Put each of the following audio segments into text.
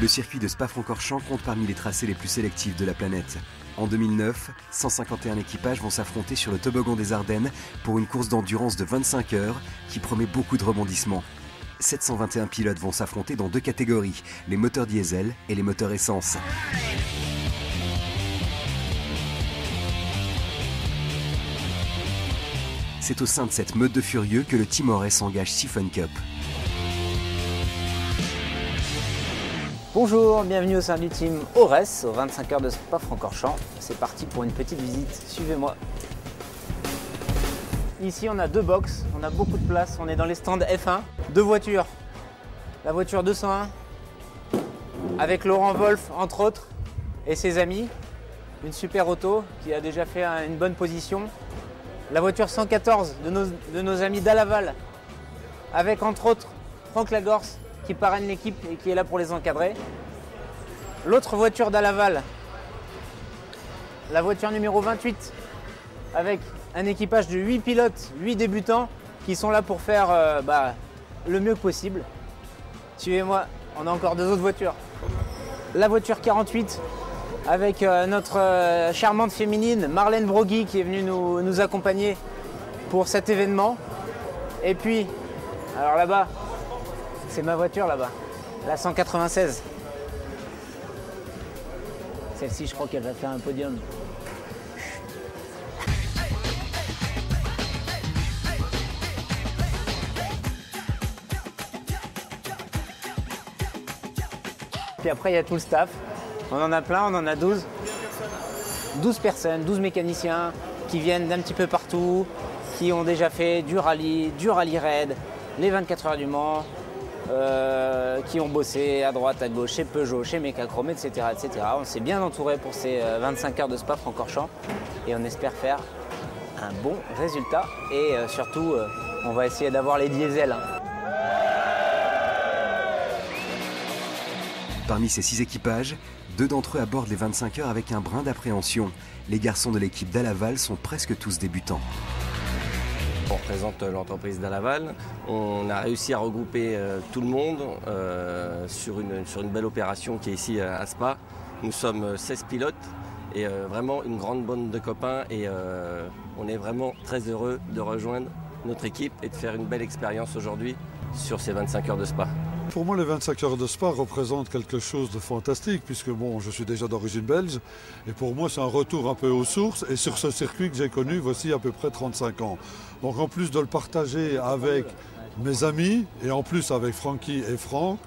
Le circuit de Spa-Francorchamps compte parmi les tracés les plus sélectifs de la planète. En 2009, 151 équipages vont s'affronter sur le toboggan des Ardennes pour une course d'endurance de 25 heures qui promet beaucoup de rebondissements. 721 pilotes vont s'affronter dans deux catégories, les moteurs diesel et les moteurs essence. C'est au sein de cette meute de furieux que le Team Aurès engage 6 Fun Cup. Bonjour, bienvenue au sein du Team Aurès, aux 25 heures de Spa-Francorchamps. C'est parti pour une petite visite, suivez-moi. Ici on a deux box, on a beaucoup de place, on est dans les stands F1. Deux voitures, la voiture 201 avec Laurent Wolf entre autres et ses amis. Une super auto qui a déjà fait une bonne position. La voiture 114 de nos amis d'Alaval avec entre autres Franck Lagorce qui parraine l'équipe et qui est là pour les encadrer. L'autre voiture d'Alaval, la voiture numéro 28 avec un équipage de 8 pilotes, 8 débutants qui sont là pour faire le mieux possible. Suivez-moi, on a encore deux autres voitures. La voiture 48 avec notre charmante féminine Marlène Brogui qui est venue nous accompagner pour cet événement. Et puis, alors là-bas, c'est ma voiture là-bas, la 196. Celle-ci, je crois qu'elle va faire un podium. Puis après, il y a tout le staff. On en a plein, on en a 12. 12 personnes, 12 mécaniciens qui viennent d'un petit peu partout, qui ont déjà fait du rallye raid, les 24 heures du Mans, qui ont bossé à droite, à gauche, chez Peugeot, chez Mecachrome, etc., etc. On s'est bien entouré pour ces 25 heures de Spa-Francorchamps et on espère faire un bon résultat. Et surtout, on va essayer d'avoir les diesels. Parmi ces 6 équipages, 2 d'entre eux abordent les 25 heures avec un brin d'appréhension. Les garçons de l'équipe d'Alaval sont presque tous débutants. On représente l'entreprise d'Alaval. On a réussi à regrouper tout le monde sur une belle opération qui est ici à Spa. Nous sommes 16 pilotes et vraiment une grande bande de copains et on est vraiment très heureux de rejoindre notre équipe et de faire une belle expérience aujourd'hui sur ces 25 heures de Spa. Pour moi, les 25 heures de Spa représentent quelque chose de fantastique puisque bon, je suis déjà d'origine belge et pour moi, c'est un retour un peu aux sources et sur ce circuit que j'ai connu, voici à peu près 35 ans. Donc en plus de le partager avec mes amis et en plus avec Francky et Franck,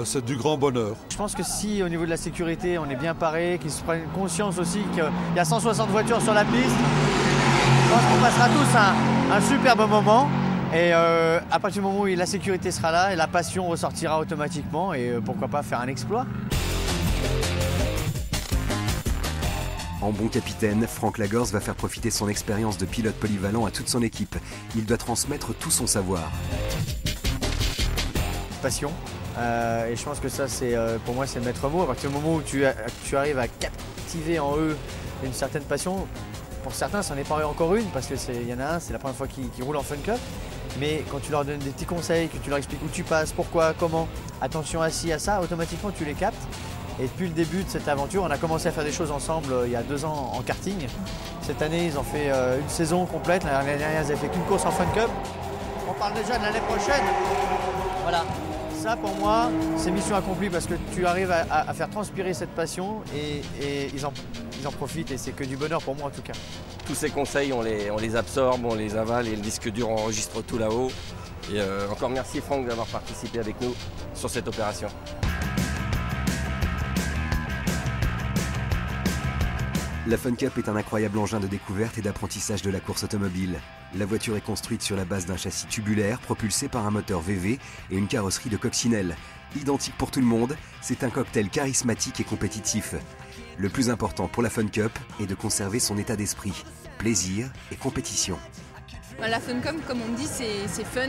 c'est du grand bonheur. Je pense que si au niveau de la sécurité, on est bien paré, qu'ils se prennent conscience aussi qu'il y a 160 voitures sur la piste, je pense qu'on passera tous un superbe moment. Et à partir du moment où la sécurité sera là, et la passion ressortira automatiquement et pourquoi pas faire un exploit. En bon capitaine, Franck Lagorce va faire profiter son expérience de pilote polyvalent à toute son équipe. Il doit transmettre tout son savoir. Passion. Et je pense que ça, pour moi, c'est le maître mot. À partir du moment où tu arrives à captiver en eux une certaine passion, pour certains, ça n'est pas encore une, parce qu'il y en a un, c'est la première fois qu'il roule en Fun Cup. Mais quand tu leur donnes des petits conseils, que tu leur expliques où tu passes, pourquoi, comment, attention à ci, à ça, automatiquement tu les captes. Et depuis le début de cette aventure, on a commencé à faire des choses ensemble il y a 2 ans en karting. Cette année, ils ont fait une saison complète. L'année dernière, ils n'avaient fait qu'une course en Fun Cup. On parle déjà de l'année prochaine. Voilà. Ça, pour moi, c'est mission accomplie parce que tu arrives à faire transpirer cette passion et ils en profitent et c'est que du bonheur pour moi en tout cas. Tous ces conseils, on les absorbe, on les avale et le disque dur, on enregistre tout là-haut. Et encore merci Franck d'avoir participé avec nous sur cette opération. La Fun Cup est un incroyable engin de découverte et d'apprentissage de la course automobile. La voiture est construite sur la base d'un châssis tubulaire propulsé par un moteur VV et une carrosserie de coccinelle. Identique pour tout le monde, c'est un cocktail charismatique et compétitif. Le plus important pour la Fun Cup est de conserver son état d'esprit, plaisir et compétition. La Fun Cup, comme on dit, c'est fun.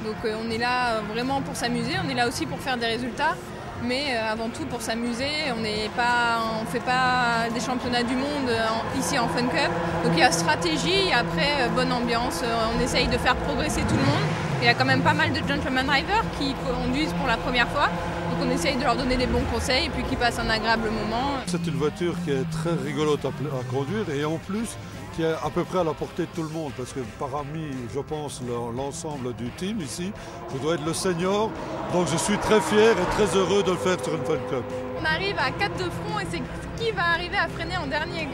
Donc on est là vraiment pour s'amuser, on est là aussi pour faire des résultats. Mais avant tout pour s'amuser, on ne fait pas des championnats du monde ici en Fun Cup. Donc il y a stratégie et après bonne ambiance, on essaye de faire progresser tout le monde. Il y a quand même pas mal de gentleman drivers qui conduisent pour la première fois. Donc on essaye de leur donner des bons conseils et puis qu'ils passent un agréable moment. C'est une voiture qui est très rigolote à conduire et en plus qui est à peu près à la portée de tout le monde parce que parmi, je pense, l'ensemble du team ici, je dois être le senior, donc je suis très fier et très heureux de le faire sur une Fun Cup. On arrive à 4 de front et c'est qui va arriver à freiner en dernier.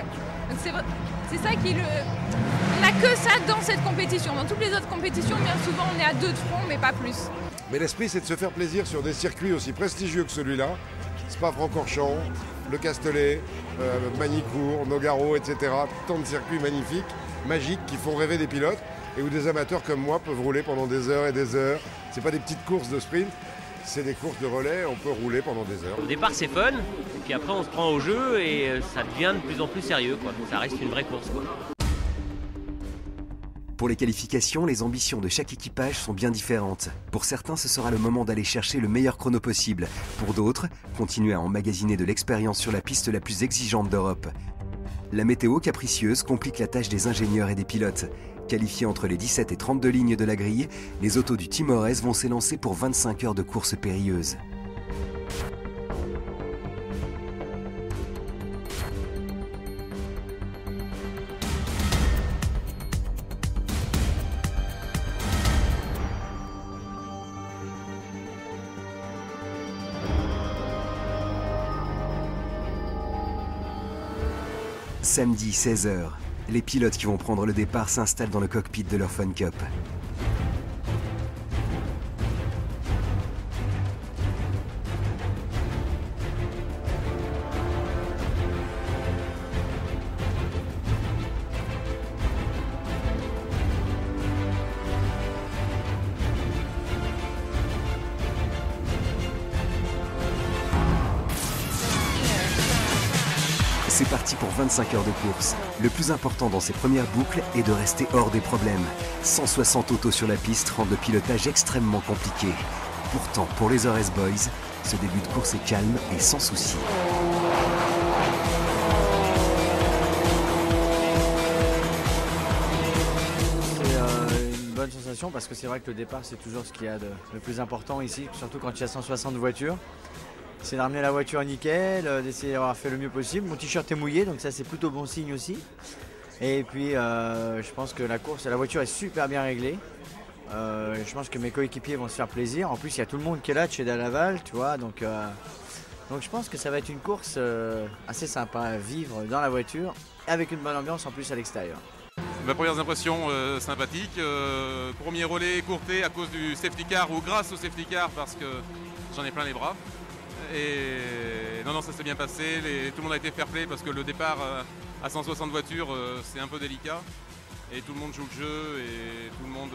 Donc c'est ça qui est le... On n'a que ça dans cette compétition. Dans toutes les autres compétitions, bien souvent, on est à 2 de front, mais pas plus. Mais l'esprit, c'est de se faire plaisir sur des circuits aussi prestigieux que celui-là. Spa-Francorchamps, le Castellet, Magny-Cours, Nogaro, etc. Tant de circuits magnifiques, magiques, qui font rêver des pilotes et où des amateurs comme moi peuvent rouler pendant des heures et des heures. C'est pas des petites courses de sprint, c'est des courses de relais, on peut rouler pendant des heures. Au départ, c'est fun, et puis après, on se prend au jeu et ça devient de plus en plus sérieux, quoi. Ça reste une vraie course, quoi. Pour les qualifications, les ambitions de chaque équipage sont bien différentes. Pour certains, ce sera le moment d'aller chercher le meilleur chrono possible. Pour d'autres, continuer à emmagasiner de l'expérience sur la piste la plus exigeante d'Europe. La météo capricieuse complique la tâche des ingénieurs et des pilotes. Qualifiés entre les 17 et 32 lignes de la grille, les autos du Timorès vont s'élancer pour 25 heures de course périlleuse. Samedi 16h, les pilotes qui vont prendre le départ s'installent dans le cockpit de leur Fun Cup. C'est parti pour 25 heures de course. Le plus important dans ces premières boucles est de rester hors des problèmes. 160 autos sur la piste rendent le pilotage extrêmement compliqué. Pourtant, pour les RS Boys, ce début de course est calme et sans souci. C'est une bonne sensation parce que c'est vrai que le départ, c'est toujours ce qu'il y a de le plus important ici, surtout quand il y a 160 voitures. C'est d'amener la voiture nickel, d'essayer d'avoir fait le mieux possible. Mon t-shirt est mouillé, donc ça c'est plutôt bon signe aussi. Et puis je pense que la voiture est super bien réglée. Je pense que mes coéquipiers vont se faire plaisir. En plus il y a tout le monde qui est là de chez Dalaval, tu vois. Donc je pense que ça va être une course assez sympa à vivre dans la voiture, avec une bonne ambiance en plus à l'extérieur. Mes premières impressions sympathiques. Premier relais écourté à cause du safety car ou grâce au safety car parce que j'en ai plein les bras. Et non, ça s'est bien passé, tout le monde a été fair play parce que le départ à 160 voitures c'est un peu délicat et tout le monde joue le jeu et tout le monde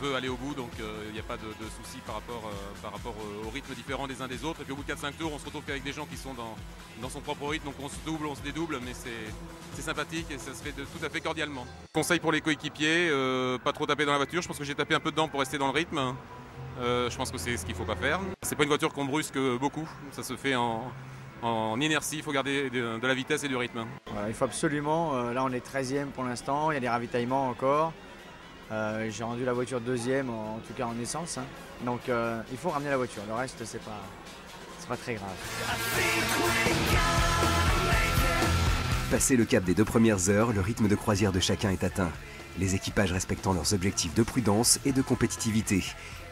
veut aller au bout, donc il n'y a pas de souci par rapport au rythme différent des uns des autres. Et puis au bout de 4-5 tours on se retrouve qu'avec des gens qui sont dans son propre rythme, donc on se double, on se dédouble, mais c'est sympathique et ça se fait tout à fait cordialement. Conseil pour les coéquipiers, pas trop taper dans la voiture, je pense que j'ai tapé un peu dedans pour rester dans le rythme. Je pense que c'est ce qu'il ne faut pas faire. C'est pas une voiture qu'on brusque beaucoup, ça se fait en inertie, il faut garder de la vitesse et du rythme. Voilà, il faut absolument, là on est 13e pour l'instant, il y a des ravitaillements encore. J'ai rendu la voiture 2e, en tout cas en essence. Hein. Donc il faut ramener la voiture, le reste c'est pas très grave. Passé le cap des 2 premières heures, le rythme de croisière de chacun est atteint. Les équipages respectant leurs objectifs de prudence et de compétitivité.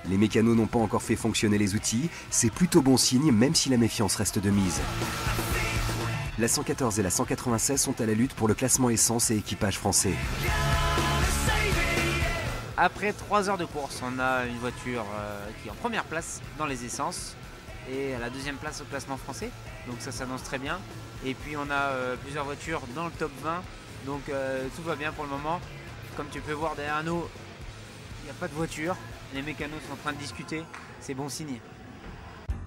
Les mécanos n'ont pas encore fait fonctionner les outils, c'est plutôt bon signe même si la méfiance reste de mise. La 114 et la 196 sont à la lutte pour le classement essence et équipage français. Après 3 heures de course, on a une voiture qui est en première place dans les essences et à la 2e place au classement français, donc ça s'annonce très bien. Et puis on a plusieurs voitures dans le top 20, donc tout va bien pour le moment. Comme tu peux voir derrière nous, il n'y a pas de voiture, les mécanos sont en train de discuter, c'est bon signe.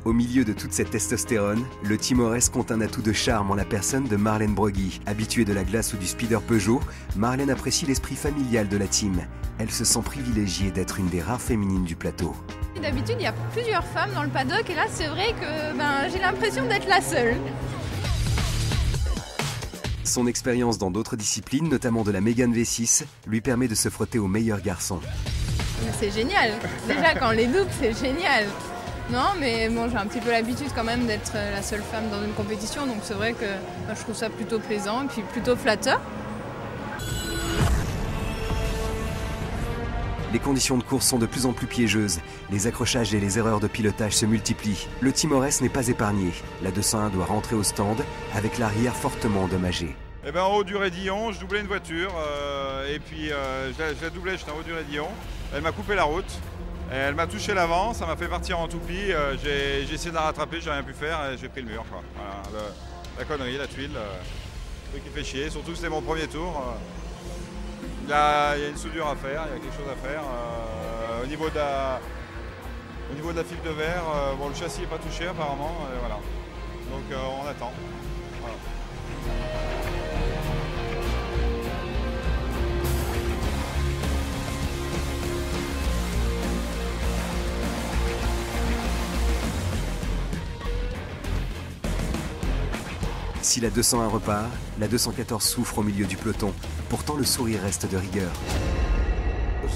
Au milieu de toute cette testostérone, le Timorès compte un atout de charme en la personne de Marlène Broggy. Habituée de la glace ou du speeder Peugeot, Marlène apprécie l'esprit familial de la team. Elle se sent privilégiée d'être une des rares féminines du plateau. D'habitude, il y a plusieurs femmes dans le paddock et là, c'est vrai que j'ai l'impression d'être la seule. Son expérience dans d'autres disciplines, notamment de la Mégane V6, lui permet de se frotter aux meilleurs garçons. C'est génial. Déjà, quand on les double, c'est génial. Non, mais bon, j'ai un petit peu l'habitude quand même d'être la seule femme dans une compétition, donc c'est vrai que je trouve ça plutôt plaisant et puis plutôt flatteur. Les conditions de course sont de plus en plus piégeuses. Les accrochages et les erreurs de pilotage se multiplient. Le Timorès n'est pas épargné. La 201 doit rentrer au stand avec l'arrière fortement endommagé. Eh ben, en haut du raidillon, je doublais une voiture et puis je la doublais, j'étais en haut du raidillon. Elle m'a coupé la route, elle m'a touché l'avant, ça m'a fait partir en toupie. J'ai essayé de la rattraper, j'ai rien pu faire et j'ai pris le mur. Quoi. Voilà, la connerie, la tuile, le truc qui fait chier, surtout que c'était mon premier tour. Il y a une soudure à faire, il y a quelque chose à faire. Au niveau de la fibre de verre, bon, le châssis n'est pas touché apparemment. Voilà. Donc on attend. Voilà. Si la 201 repart, la 214 souffre au milieu du peloton. Pourtant, le sourire reste de rigueur.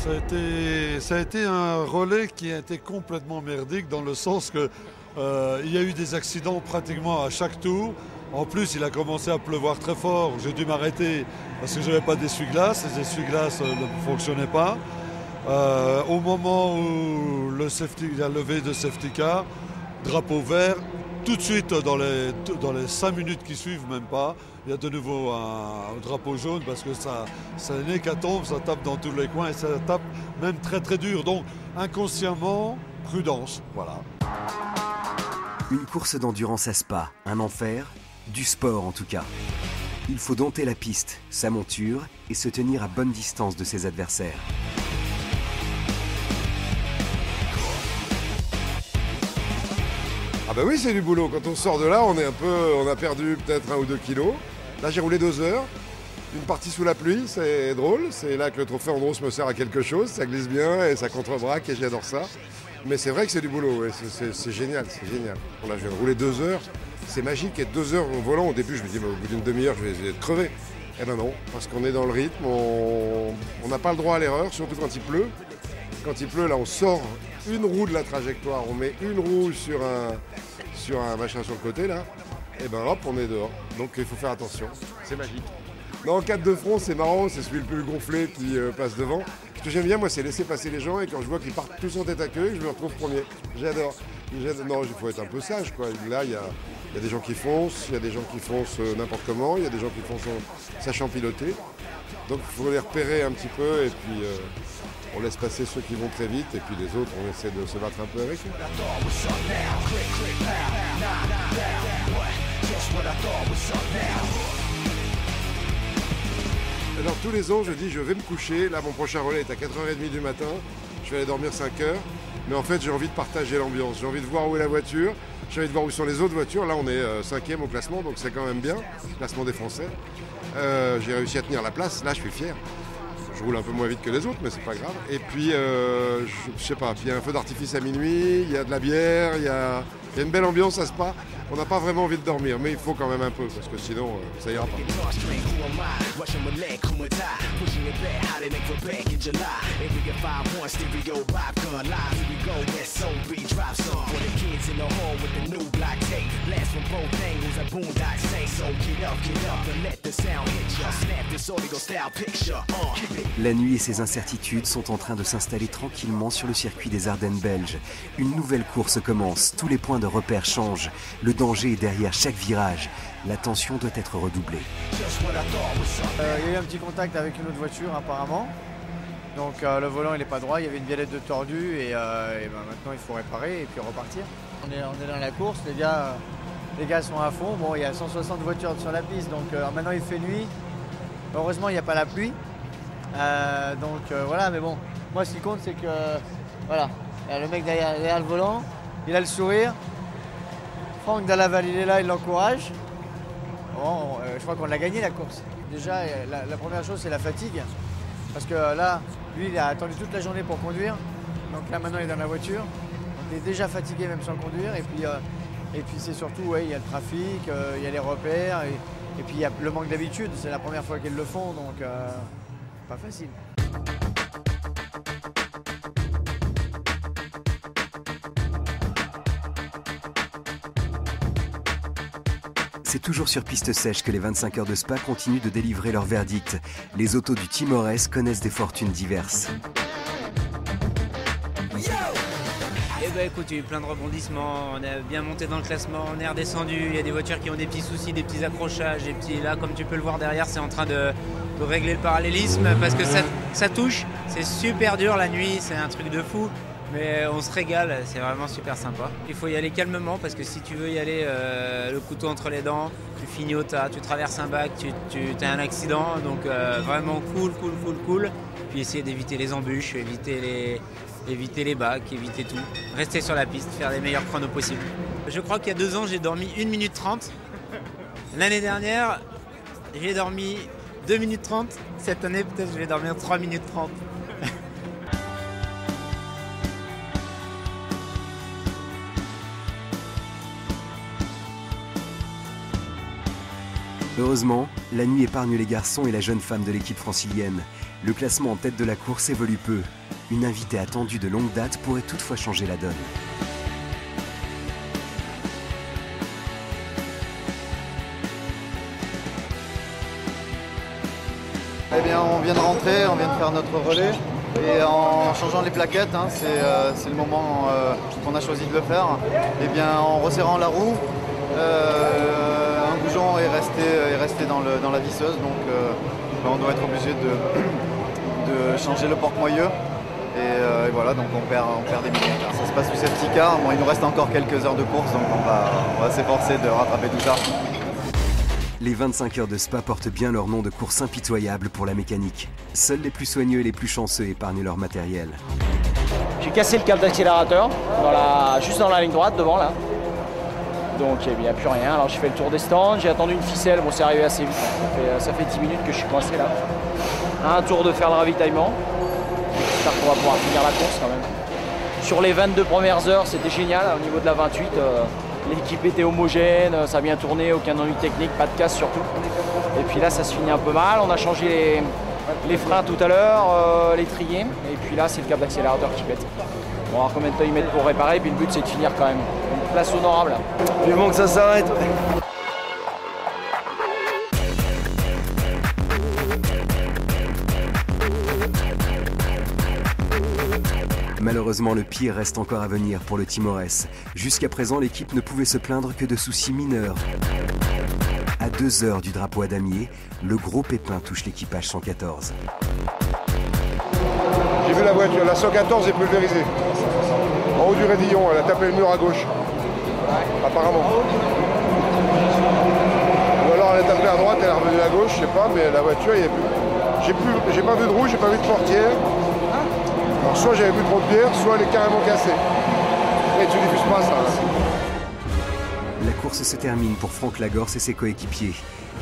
Ça a été un relais qui a été complètement merdique dans le sens que il y a eu des accidents pratiquement à chaque tour. En plus, il a commencé à pleuvoir très fort. J'ai dû m'arrêter parce que je n'avais pas d'essuie-glace. Les essuie-glaces ne fonctionnaient pas. Au moment où il a levé de safety car, drapeau vert, tout de suite dans les 5 minutes qui suivent, même pas, il y a de nouveau un drapeau jaune parce que c'est une hécatombe, ça tape dans tous les coins et ça tape même très très dur. Donc inconsciemment, prudence, voilà. Une course d'endurance à Spa, un enfer, du sport en tout cas. Il faut dompter la piste, sa monture et se tenir à bonne distance de ses adversaires. Ah bah oui, c'est du boulot. Quand on sort de là, on a perdu peut-être 1 ou 2 kilos. Là, j'ai roulé 2 heures. Une partie sous la pluie, c'est drôle. C'est là que le trophée Andros me sert à quelque chose. Ça glisse bien et ça contre-braque et j'adore ça. Mais c'est vrai que c'est du boulot. Ouais. C'est génial, c'est génial. Bon, là, je viens de rouler 2 heures. C'est magique. Et 2 heures en volant, au début, je me dis, bah, au bout d'une demi-heure, je vais être crevé. Eh ben non, parce qu'on est dans le rythme. On n'a pas le droit à l'erreur, surtout quand il pleut. Quand il pleut, là, on sort une roue de la trajectoire. On met une roue sur un machin sur le côté, là. Et ben hop, on est dehors. Donc il faut faire attention. C'est magique. Non, en 4 de front, c'est marrant. C'est celui le plus gonflé qui passe devant. Ce que j'aime bien, moi, c'est laisser passer les gens. Et quand je vois qu'ils partent tous en tête à queue, je me retrouve premier. J'adore. Non, il faut être un peu sage, quoi. Là, il y a des gens qui foncent. Il y a des gens qui foncent n'importe comment. Il y a des gens qui foncent en sachant piloter. Donc il faut les repérer un petit peu. Et puis... on laisse passer ceux qui vont très vite et puis les autres, on essaie de se battre un peu avec eux. Alors tous les ans, je dis je vais me coucher. Là, mon prochain relais est à 4h30 du matin. Je vais aller dormir 5 heures. Mais en fait, j'ai envie de partager l'ambiance. J'ai envie de voir où est la voiture. J'ai envie de voir où sont les autres voitures. Là, on est 5e au classement, donc c'est quand même bien. Classement des Français. J'ai réussi à tenir la place. Là, je suis fier. Je roule un peu moins vite que les autres, mais c'est pas grave. Et puis, je sais pas, il y a un feu d'artifice à minuit, il y a de la bière, il y a une belle ambiance à Spa. On n'a pas vraiment envie de dormir, mais il faut quand même un peu, parce que sinon, ça ira pas. La nuit et ses incertitudes sont en train de s'installer tranquillement sur le circuit des Ardennes belges. Une nouvelle course commence, tous les points de repère changent. Le danger est derrière chaque virage. La tension doit être redoublée. Il y a eu un petit contact avec une autre voiture apparemment. Donc le volant il n'est pas droit, il y avait une biellette de tordu et maintenant il faut réparer et puis repartir. On est dans la course, les gars sont à fond. Bon, il y a 160 voitures sur la piste, donc maintenant il fait nuit. Heureusement il n'y a pas la pluie. Voilà, mais bon, moi ce qui compte c'est que voilà, le mec derrière le volant, il a le sourire. Franck Dalaval il est là, il l'encourage. Bon, je crois qu'on l'a gagné la course. Déjà, la première chose c'est la fatigue. Parce que là, lui il a attendu toute la journée pour conduire. Donc là maintenant il est dans la voiture. Donc, il est déjà fatigué même sans conduire. Et puis c'est surtout, ouais, il y a le trafic, il y a les repères. Et puis il y a le manque d'habitude. C'est la première fois qu'ils le font, donc pas facile. c'est toujours sur piste sèche que les 25 heures de Spa continuent de délivrer leur verdict. Les autos du Team Ores connaissent des fortunes diverses. Eh ben écoute, il y a eu plein de rebondissements, on est bien monté dans le classement, on est redescendu, il y a des voitures qui ont des petits soucis, des petits accrochages, des petits... Là, comme tu peux le voir derrière, c'est en train de régler le parallélisme parce que ça touche, c'est super dur la nuit, c'est un truc de fou. Mais on se régale, c'est vraiment super sympa. Il faut y aller calmement parce que si tu veux y aller le couteau entre les dents, tu finis au tas, tu traverses un bac, tu as un accident. Donc vraiment cool. Puis essayer d'éviter les embûches, éviter les bacs, éviter tout. Rester sur la piste, faire les meilleurs chronos possibles. Je crois qu'il y a 2 ans, j'ai dormi 1 minute 30. L'année dernière, j'ai dormi 2 minutes 30. Cette année, peut-être je vais dormir 3 minutes 30. Heureusement, la nuit épargne les garçons et la jeune femme de l'équipe francilienne. Le classement en tête de la course évolue peu. Une invitée attendue de longue date pourrait toutefois changer la donne. Eh bien, on vient de rentrer, on vient de faire notre relais. Et en changeant les plaquettes, hein, c'est le moment qu'on a choisi de le faire. Eh bien, en resserrant la roue, un goujon est resté dans la visseuse, donc on doit être obligé de changer le porte-moyeu. Et voilà, donc on perd des minutes. Ça se passe sous safety car. Bon, il nous reste encore quelques heures de course, donc on va s'efforcer de rattraper tout ça. Les 25 heures de Spa portent bien leur nom de course impitoyable pour la mécanique. Seuls les plus soigneux et les plus chanceux épargnent leur matériel. J'ai cassé le câble d'accélérateur juste dans la ligne droite devant là. Donc il n'y a plus rien. Alors j'ai fait le tour des stands, j'ai attendu une ficelle, bon c'est arrivé assez vite. Ça fait 10 minutes que je suis coincé là. Un tour de faire le ravitaillement. J'espère qu'on va pouvoir finir la course quand même. Sur les 22 premières heures, c'était génial. Au niveau de la 28, l'équipe était homogène, ça a bien tourné, aucun ennui technique, pas de casse surtout. Et puis là ça se finit un peu mal. On a changé les freins tout à l'heure, les triers. Et puis là c'est le câble d'accélérateur qui pète. On va voir combien de temps ils mettent pour réparer. Et puis le but c'est de finir quand même. Une place honorable. Vivement que ça s'arrête. Malheureusement, le pire reste encore à venir pour le Team Ores. Jusqu'à présent, l'équipe ne pouvait se plaindre que de soucis mineurs. À 2 heures du drapeau à damier, le gros pépin touche l'équipage 114. J'ai vu la voiture, la 114 est pulvérisée. En haut du raidillon, elle a tapé le mur à gauche. Apparemment. Ou alors elle a tapé à droite, elle est revenue à gauche, je sais pas, mais la voiture, il y a plus. J'ai pas vu de roue, j'ai pas vu de portière. Alors soit j'avais vu trop de bière, soit elle est carrément cassée. Et tu diffuses pas ça. La course se termine pour Franck Lagorce et ses coéquipiers.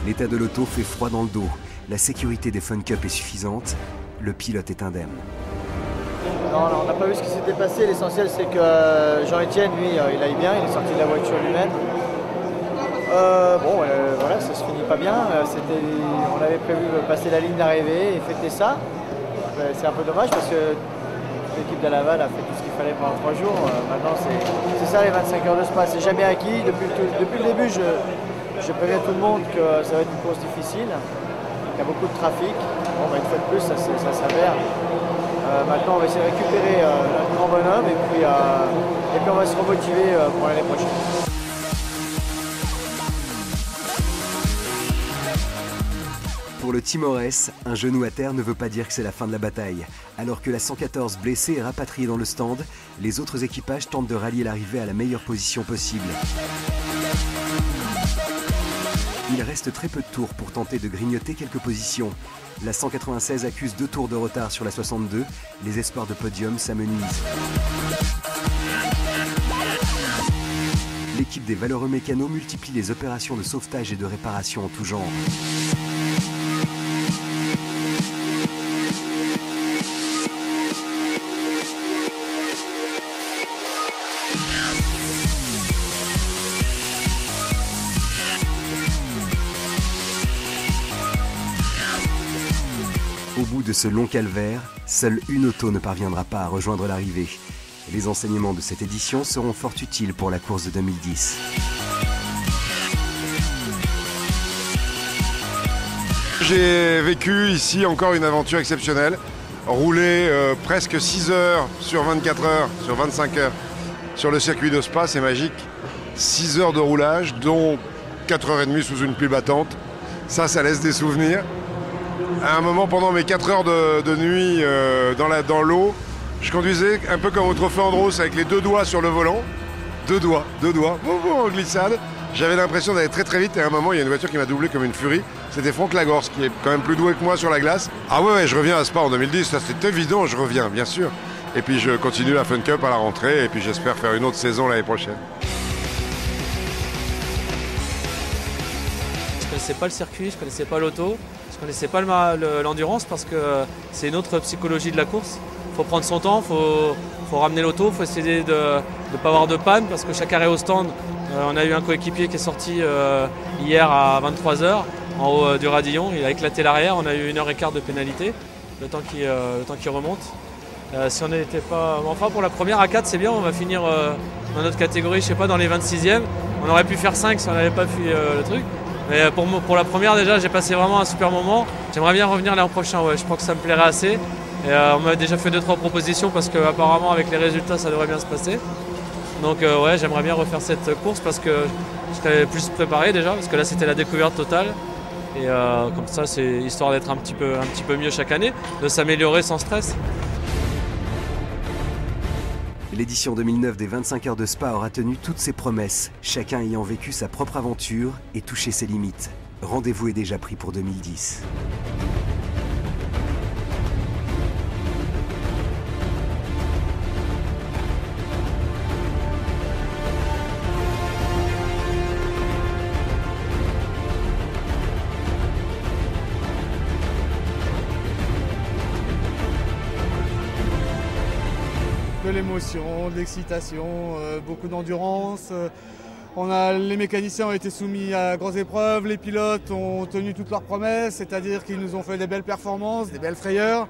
L'état de l'auto fait froid dans le dos. La sécurité des Fun Cup est suffisante. Le pilote est indemne. Non, on n'a pas vu ce qui s'était passé. L'essentiel, c'est que Jean-Etienne, lui, il aille bien. Il est sorti de la voiture lui-même. Voilà, ça se finit pas bien. On avait prévu passer la ligne d'arrivée et fêter ça. C'est un peu dommage parce que l'équipe de Laval a fait tout ce qu'il fallait pendant 3 jours. Maintenant, c'est ça les 25 heures de Spa. C'est jamais acquis. Depuis le début, je préviens tout le monde que ça va être une course difficile. Il y a beaucoup de trafic. Bon, une fois de plus, ça s'avère. Maintenant, on va essayer de récupérer notre grand bonhomme et puis on va se remotiver pour l'année prochaine. Pour le Team Ores, un genou à terre ne veut pas dire que c'est la fin de la bataille. Alors que la 114 blessée est rapatriée dans le stand, les autres équipages tentent de rallier l'arrivée à la meilleure position possible. Il reste très peu de tours pour tenter de grignoter quelques positions. La 196 accuse 2 tours de retard sur la 62. Les espoirs de podium s'amenuisent. L'équipe des valeureux mécanos multiplie les opérations de sauvetage et de réparation en tout genre. Au bout de ce long calvaire, seule une auto ne parviendra pas à rejoindre l'arrivée. Les enseignements de cette édition seront fort utiles pour la course de 2010. J'ai vécu ici encore une aventure exceptionnelle. Rouler presque 6 heures sur 24 heures, sur 25 heures sur le circuit de Spa, c'est magique. 6 heures de roulage, dont 4h30 sous une pluie battante. Ça laisse des souvenirs. À un moment, pendant mes 4 heures de nuit dans l'eau, je conduisais un peu comme au Trophée Andros avec les 2 doigts sur le volant. 2 doigts, en glissade. J'avais l'impression d'aller très vite et à un moment, il y a une voiture qui m'a doublé comme une furie. C'était Franck Lagorce, qui est quand même plus doué que moi sur la glace. Ah ouais, je reviens à Spa en 2010, ça c'est évident, je reviens, bien sûr. Et puis je continue la Fun Cup à la rentrée et puis j'espère faire une autre saison l'année prochaine. Je connaissais pas le circuit, je connaissais pas l'auto, je connaissais pas l'endurance parce que c'est une autre psychologie de la course. Il faut prendre son temps, il faut ramener l'auto, il faut essayer de ne pas avoir de panne parce que chaque arrêt au stand, on a eu un coéquipier qui est sorti hier à 23 h en haut du Radillon, il a éclaté l'arrière, on a eu 1h15 de pénalité, le temps qu'il remonte. Si on n'était pas... Enfin pour la première à 4 c'est bien, on va finir dans notre catégorie, je sais pas, dans les 26e. On aurait pu faire 5 si on n'avait pas fui le truc. Mais pour la première déjà j'ai passé vraiment un super moment. J'aimerais bien revenir l'an prochain, ouais. Je crois que ça me plairait assez. Et on m'a déjà fait 2-3 propositions parce qu'apparemment avec les résultats ça devrait bien se passer. Donc ouais, j'aimerais bien refaire cette course parce que je serais plus préparé déjà, parce que là c'était la découverte totale. Et comme ça c'est histoire d'être un petit peu mieux chaque année, de s'améliorer sans stress. L'édition 2009 des 25 heures de Spa aura tenu toutes ses promesses, chacun ayant vécu sa propre aventure et touché ses limites. Rendez-vous est déjà pris pour 2010. De l'émotion, de l'excitation, beaucoup d'endurance. Les mécaniciens ont été soumis à grosses épreuves, les pilotes ont tenu toutes leurs promesses, c'est-à-dire qu'ils nous ont fait des belles performances, des belles frayeurs.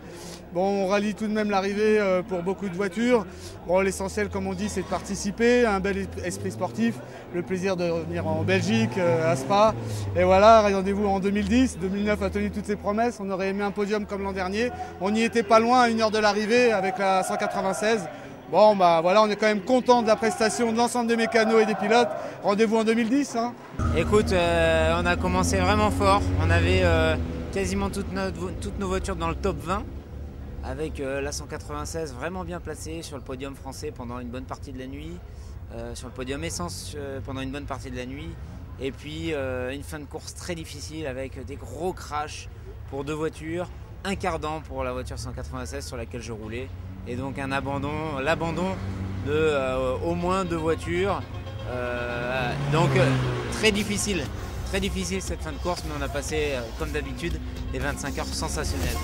Bon, on rallie tout de même l'arrivée pour beaucoup de voitures. Bon, l'essentiel, comme on dit, c'est de participer, un bel esprit sportif, le plaisir de revenir en Belgique, à Spa. Et voilà, rendez-vous en 2010. 2009 a tenu toutes ses promesses, on aurait aimé un podium comme l'an dernier. On n'y était pas loin à 1 heure de l'arrivée avec la 196. Bon, bah voilà, on est quand même content de la prestation de l'ensemble des mécanos et des pilotes. Rendez-vous en 2010. Hein. Écoute, on a commencé vraiment fort. On avait quasiment toutes nos voitures dans le top 20, avec la 196 vraiment bien placée sur le podium français pendant une bonne partie de la nuit, sur le podium essence pendant une bonne partie de la nuit. Et puis une fin de course très difficile avec des gros crashs pour 2 voitures, un quart d'an pour la voiture 196 sur laquelle je roulais. Et donc l'abandon de au moins 2 voitures. Donc très difficile cette fin de course, mais on a passé comme d'habitude des 25 heures sensationnelles.